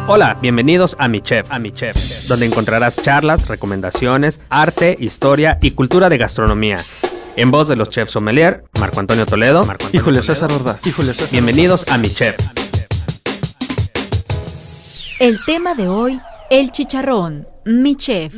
Hola, bienvenidos a Mi Chef, donde encontrarás charlas, recomendaciones, arte, historia y cultura de gastronomía. En voz de los chefs sommelier, Marco Antonio Toledo y Julio César Ordaz. Bienvenidos a Mi Chef. El tema de hoy, el chicharrón. Mi Chef.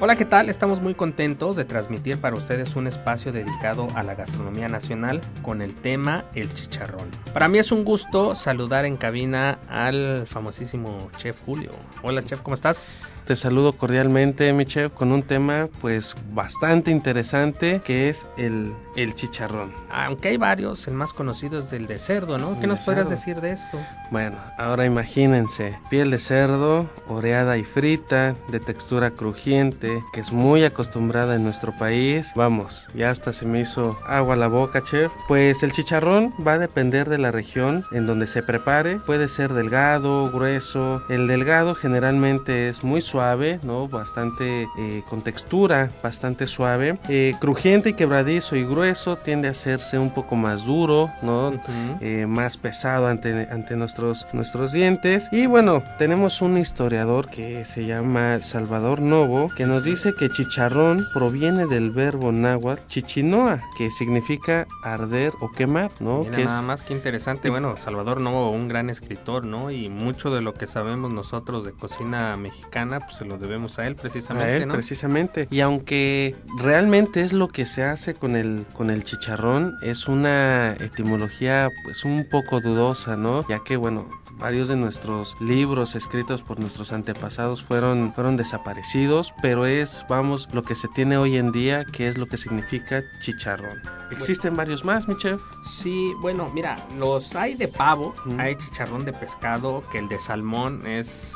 Hola, ¿qué tal? Estamos muy contentos de transmitir para ustedes un espacio dedicado a la gastronomía nacional con el tema el chicharrón. Para mí es un gusto saludar en cabina al famosísimo chef Julio. Hola, chef, ¿cómo estás? Te saludo cordialmente, mi chef, con un tema pues bastante interesante que es el chicharrón. Aunque hay varios, el más conocido es el de cerdo, ¿no? ¿Qué nos podrías decir de esto? Bueno, ahora imagínense, piel de cerdo, oreada y frita, de textura crujiente, que es muy acostumbrada en nuestro país. Vamos, ya hasta se me hizo agua a la boca, chef. Pues el chicharrón va a depender de la región en donde se prepare. Puede ser delgado, grueso. El delgado generalmente es muy suave, ¿no? Bastante con textura bastante suave. Crujiente y quebradizo y grueso tiende a hacerse un poco más duro, ¿no? Uh-huh. Más pesado ante nuestros dientes. Y bueno, tenemos un historiador que se llama Salvador Novo, que nos dice que chicharrón proviene del verbo náhuatl chichinoa, que significa arder o quemar, ¿no? Mira, nada más que interesante. Bueno, Salvador Novo, un gran escritor, ¿no? Y mucho de lo que sabemos nosotros de cocina mexicana, pues se lo debemos a él precisamente, ¿no? Precisamente. Y aunque realmente es lo que se hace con el chicharrón, es una etimología pues un poco dudosa, ¿no? Ya que, bueno, varios de nuestros libros escritos por nuestros antepasados fueron desaparecidos, pero es, vamos, lo que se tiene hoy en día, que es lo que significa chicharrón. ¿Existen varios más, mi chef? Sí, bueno, mira, los hay de pavo, hay chicharrón de pescado, que el de salmón es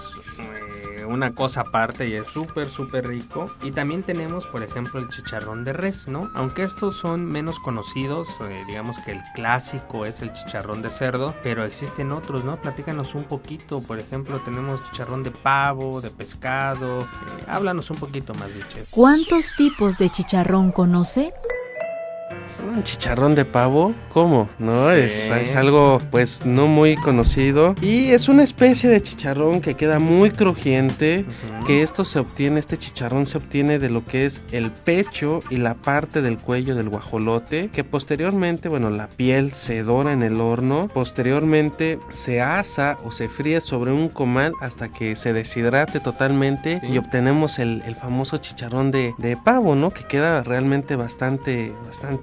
una cosa aparte y es súper rico. Y también tenemos, por ejemplo, el chicharrón de res, ¿no? Aunque estos son menos conocidos, digamos que el clásico es el chicharrón de cerdo, pero existen otros, ¿no? Platícanos un poquito. Por ejemplo, tenemos chicharrón de pavo, de pescado. Háblanos un poquito más, chef. ¿Cuántos tipos de chicharrón conoce? ¿Un chicharrón de pavo? ¿Cómo? No, sí. es algo pues no muy conocido y es una especie de chicharrón que queda muy crujiente, que este chicharrón se obtiene de lo que es el pecho y la parte del cuello del guajolote, que posteriormente, bueno, la piel se dora en el horno, posteriormente se asa o se fríe sobre un comal hasta que se deshidrate totalmente, sí. Y obtenemos el famoso chicharrón de pavo, ¿no? Que queda realmente bastante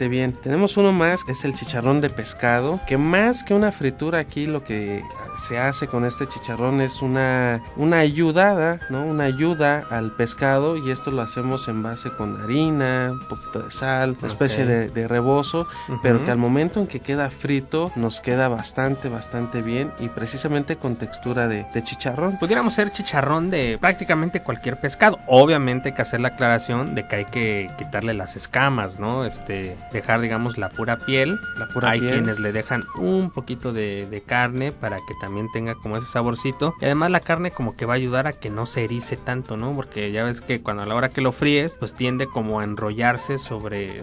bien. Tenemos uno más, es el chicharrón de pescado, que más que una fritura aquí lo que se hace con este chicharrón es una ayudada, ¿no? Una ayuda al pescado, y esto lo hacemos en base con harina, un poquito de sal, una especie de rebozo, pero que al momento en que queda frito nos queda bastante bien y precisamente con textura de chicharrón. Pudiéramos hacer chicharrón de prácticamente cualquier pescado. Obviamente hay que hacer la aclaración de que hay que quitarle las escamas, ¿no? Dejar, digamos, la pura piel. Hay quienes le dejan un poquito de carne para que también tenga como ese saborcito, y además la carne como que va a ayudar a que no se erice tanto, ¿no? Porque ya ves que cuando a la hora que lo fríes, pues tiende como a enrollarse sobre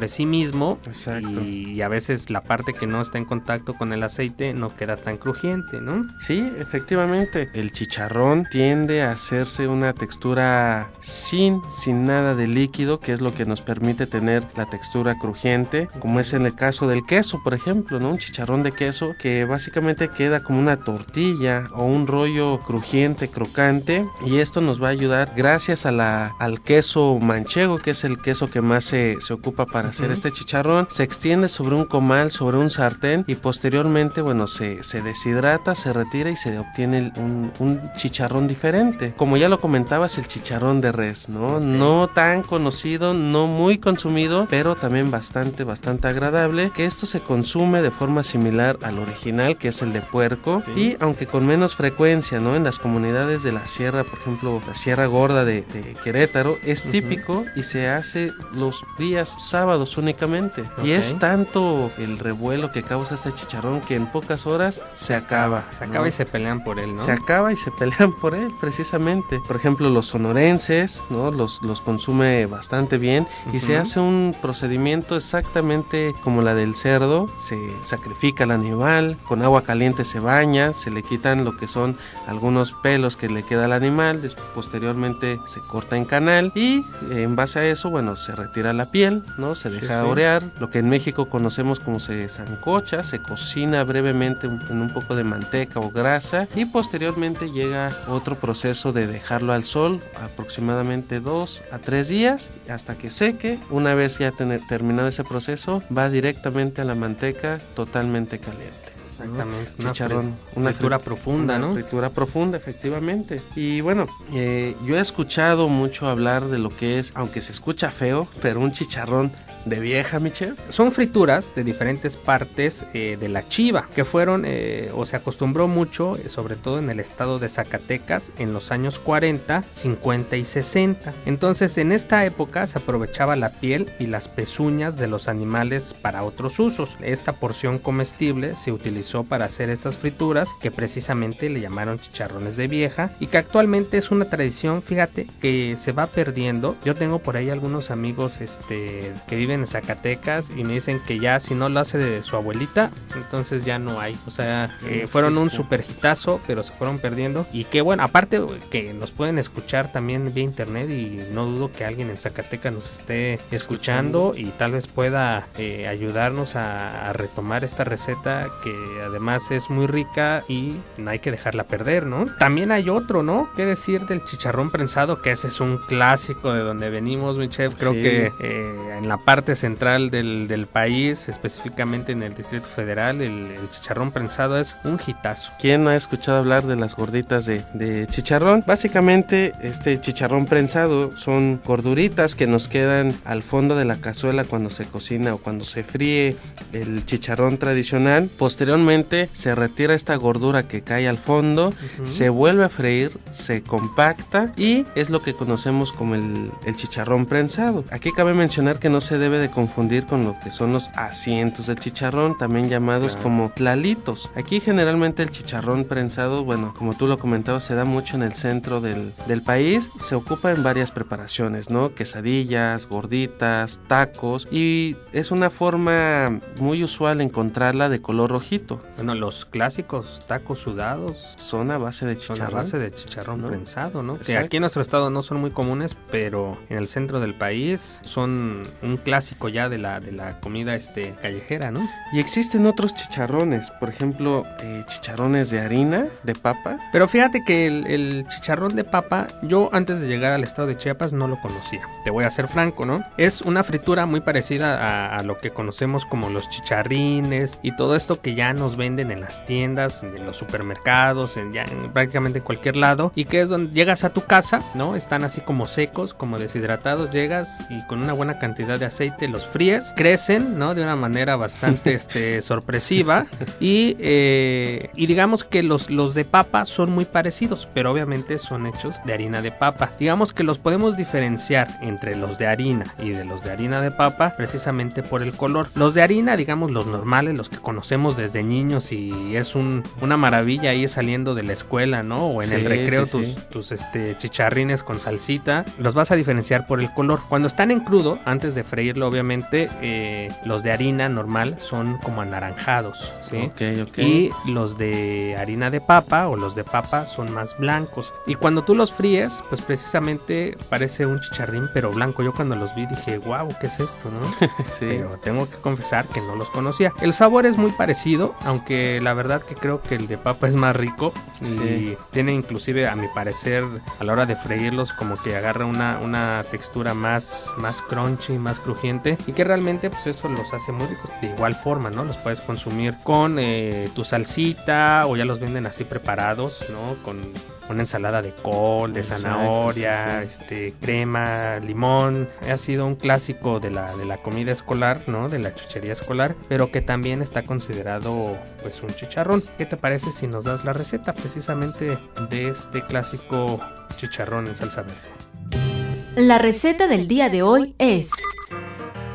sí mismo. Exacto. Y a veces la parte que no está en contacto con el aceite no queda tan crujiente, ¿no? Sí, efectivamente. El chicharrón tiende a hacerse una textura sin nada de líquido, que es lo que nos permite tener la textura crujiente, como es en el caso del queso, por ejemplo, ¿no? Un chicharrón de queso que básicamente queda como una tortilla o un rollo crujiente, crocante, y esto nos va a ayudar gracias al queso manchego, que es el queso que más se ocupa para hacer este chicharrón. Se extiende sobre un comal, sobre un sartén, y posteriormente, bueno, se deshidrata, se retira y se obtiene un chicharrón diferente. Como ya lo comentabas, el chicharrón de res, ¿no? No tan conocido, no muy consumido, pero también bastante agradable, que esto se consume de forma similar al original, que es el de puerco, y aunque con menos frecuencia, ¿no? En las comunidades de la sierra, por ejemplo, la Sierra Gorda de Querétaro, es típico y se hace los días sábados únicamente. Y es tanto el revuelo que causa este chicharrón que en pocas horas se acaba. Se acaba, ¿no? Y se pelean por él, ¿no? Se acaba y se pelean por él, precisamente. Por ejemplo, los sonorenses, ¿no? Los consume bastante bien, y se hace un procedimiento exactamente como la del cerdo. Se sacrifica al animal con agua caliente caliente se baña, se le quitan lo que son algunos pelos que le queda al animal, posteriormente se corta en canal y en base a eso, bueno, se retira la piel, ¿no? Se deja orear, lo que en México conocemos como se sancocha, se cocina brevemente en un poco de manteca o grasa y posteriormente llega otro proceso de dejarlo al sol aproximadamente 2 a 3 días hasta que seque. Una vez ya terminado ese proceso, va directamente a la manteca totalmente caliente. Exactamente, una fritura profunda, ¿no? Una fritura profunda, efectivamente. Y bueno, yo he escuchado mucho hablar de lo que es, aunque se escucha feo, pero un chicharrón de vieja, mi chef. Son frituras de diferentes partes de la chiva, que fueron, o se acostumbró mucho, sobre todo en el estado de Zacatecas, en los años 40, 50 y 60. Entonces, en esta época se aprovechaba la piel y las pezuñas de los animales para otros usos. Esta porción comestible se utilizó para hacer estas frituras, que precisamente le llamaron chicharrones de vieja, y que actualmente es una tradición, fíjate, que se va perdiendo. Yo tengo por ahí algunos amigos que viven en Zacatecas y me dicen que ya si no lo hace de su abuelita, entonces ya no hay. O sea, fueron un super hitazo, pero se fueron perdiendo. Y que bueno, aparte que nos pueden escuchar también vía internet, y no dudo que alguien en Zacatecas nos esté escuchando y tal vez pueda ayudarnos a retomar esta receta, que además es muy rica y no hay que dejarla perder, ¿no? También hay otro, ¿no? ¿Qué decir del chicharrón prensado? Que ese es un clásico de donde venimos, mi chef. Creo que en la parte central del país, específicamente en el Distrito Federal, el chicharrón prensado es un hitazo. ¿Quién no ha escuchado hablar de las gorditas de chicharrón? Básicamente, este chicharrón prensado son gorduritas que nos quedan al fondo de la cazuela cuando se cocina o cuando se fríe el chicharrón tradicional. Posteriormente se retira esta gordura que cae al fondo, se vuelve a freír, se compacta y es lo que conocemos como el chicharrón prensado. Aquí cabe mencionar que no se debe de confundir con lo que son los asientos del chicharrón, también llamados como tlalitos. Aquí generalmente el chicharrón prensado, bueno, como tú lo comentabas, se da mucho en el centro del país, se ocupa en varias preparaciones, ¿no? Quesadillas, gorditas, tacos, y es una forma muy usual encontrarla de color rojito. Bueno, los clásicos tacos sudados son a base de chicharrón. Son a base de chicharrón prensado, ¿no? Exacto. Que aquí en nuestro estado no son muy comunes, pero en el centro del país son un clásico ya de la comida callejera, ¿no? Y existen otros chicharrones, por ejemplo, chicharrones de harina, de papa. Pero fíjate que el chicharrón de papa, yo antes de llegar al estado de Chiapas no lo conocía. Te voy a ser franco, ¿no? Es una fritura muy parecida a lo que conocemos como los chicharrines y todo esto que ya nos venden en las tiendas, en los supermercados, prácticamente en cualquier lado, y que es donde llegas a tu casa, ¿no? Están así como secos, como deshidratados, llegas y con una buena cantidad de aceite los fríes, crecen, ¿no? De una manera bastante sorpresiva, y digamos que los de papa son muy parecidos, pero obviamente son hechos de harina de papa. Digamos que los podemos diferenciar entre los de harina y de los de harina de papa precisamente por el color. Los de harina, digamos los normales, los que conocemos desde niños, y es una maravilla ir saliendo de la escuela, ¿no? O en el recreo tus chicharrines con salsita, los vas a diferenciar por el color. Cuando están en crudo, antes de freírlo, obviamente, los de harina normal son como anaranjados, ¿sí? Okay. Y los de harina de papa o los de papa son más blancos. Y cuando tú los fríes, pues precisamente parece un chicharrín, pero blanco. Yo cuando los vi dije, wow, ¿qué es esto, no? Sí. Pero tengo que confesar que no los conocía. El sabor es muy parecido, aunque la verdad que creo que el de papa es más rico, y tiene inclusive, a mi parecer, a la hora de freírlos, como que agarra una textura más crunchy, más crujiente, y que realmente pues eso los hace muy ricos. De igual forma, ¿no? Los puedes consumir con tu salsita, o ya los venden así preparados, ¿no? Con una ensalada de col, de zanahoria, crema, limón. Ha sido un clásico de la comida escolar, ¿no? De la chuchería escolar, pero que también está considerado pues un chicharrón. ¿Qué te parece si nos das la receta precisamente de este clásico chicharrón en salsa verde? La receta del día de hoy es: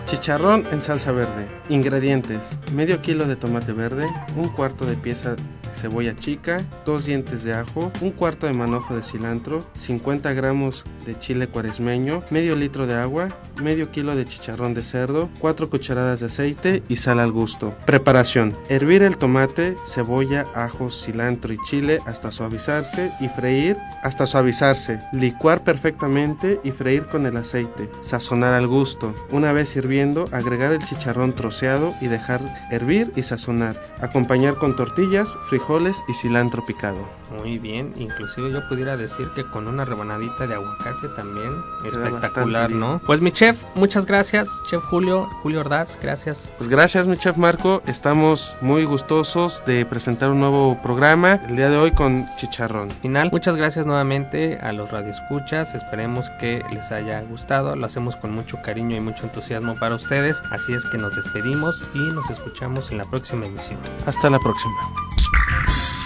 chicharrón en salsa verde. Ingredientes: medio kilo de tomate verde, un cuarto de pieza cebolla chica, 2 dientes de ajo, un cuarto de manojo de cilantro, 50 gramos de chile cuaresmeño, medio litro de agua, medio kilo de chicharrón de cerdo, 4 cucharadas de aceite y sal al gusto. Preparación: hervir el tomate, cebolla, ajo, cilantro y chile hasta suavizarse y freír hasta suavizarse. Licuar perfectamente y freír con el aceite. Sazonar al gusto. Una vez hirviendo, agregar el chicharrón troceado y dejar hervir y sazonar. Acompañar con tortillas, frijoles y cilantro picado. Muy bien, inclusive yo pudiera decir que con una rebanadita de aguacate también. Queda Espectacular, bastante ¿no? Pues mi chef, muchas gracias, chef Julio Ordaz, gracias. Pues gracias, mi chef Marco. Estamos muy gustosos de presentar un nuevo programa el día de hoy con chicharrón. Final, muchas gracias nuevamente a los radioescuchas, esperemos que les haya gustado, lo hacemos con mucho cariño y mucho entusiasmo para ustedes, así es que nos despedimos y nos escuchamos en la próxima emisión. Hasta la próxima.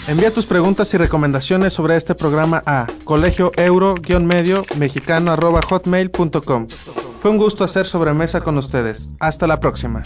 Envía tus preguntas y recomendaciones sobre este programa a colegioeuro-medio-mexicano@hotmail.com. Fue un gusto hacer Sobremesa con ustedes. Hasta la próxima.